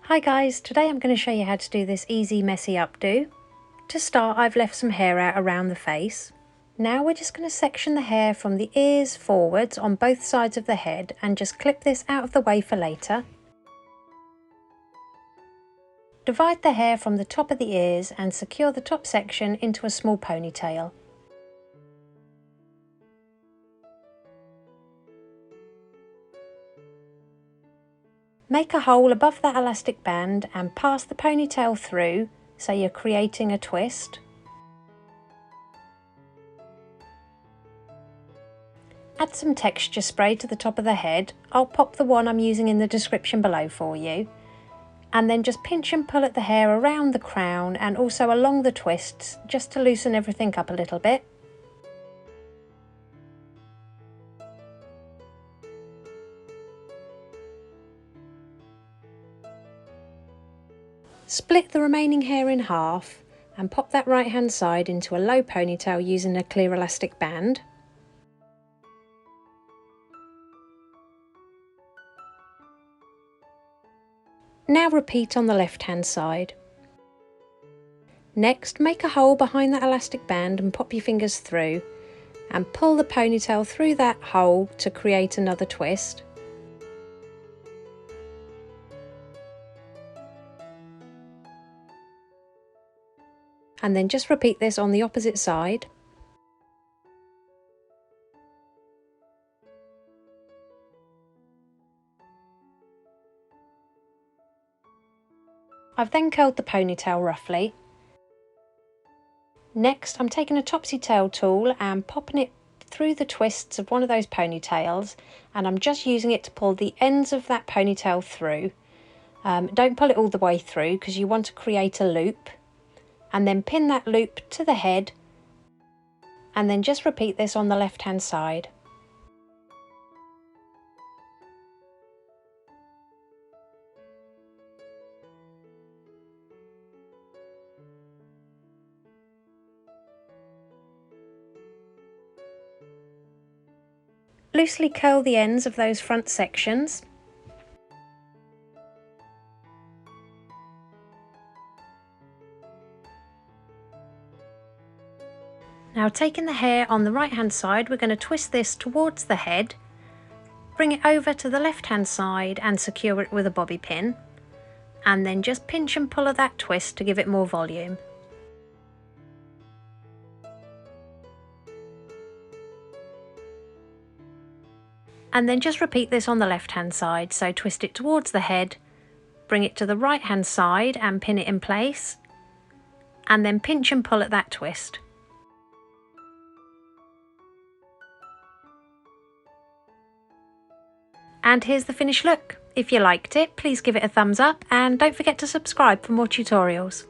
Hi guys, today I'm going to show you how to do this easy messy updo. To start, I've left some hair out around the face. Now we're just going to section the hair from the ears forwards on both sides of the head and just clip this out of the way for later. Divide the hair from the top of the ears and secure the top section into a small ponytail. Make a hole above that elastic band and pass the ponytail through so you're creating a twist. Add some texture spray to the top of the head. I'll pop the one I'm using in the description below for you. And then just pinch and pull at the hair around the crown and also along the twists just to loosen everything up a little bit. Split the remaining hair in half and pop that right hand side into a low ponytail using a clear elastic band. Now repeat on the left hand side. Next, make a hole behind that elastic band and pop your fingers through and pull the ponytail through that hole to create another twist. And then just repeat this on the opposite side. I've then curled the ponytail roughly. Next, I'm taking a topsy tail tool and popping it through the twists of one of those ponytails, and I'm just using it to pull the ends of that ponytail through. Don't pull it all the way through because you want to create a loop, and then pin that loop to the head, and then just repeat this on the left hand side. Loosely curl the ends of those front sections. Now, taking the hair on the right hand side, we're going to twist this towards the head, bring it over to the left hand side and secure it with a bobby pin, and then just pinch and pull at that twist to give it more volume. And then just repeat this on the left hand side, so twist it towards the head, bring it to the right hand side and pin it in place, and then pinch and pull at that twist. And here's the finished look. If you liked it, please give it a thumbs up and don't forget to subscribe for more tutorials.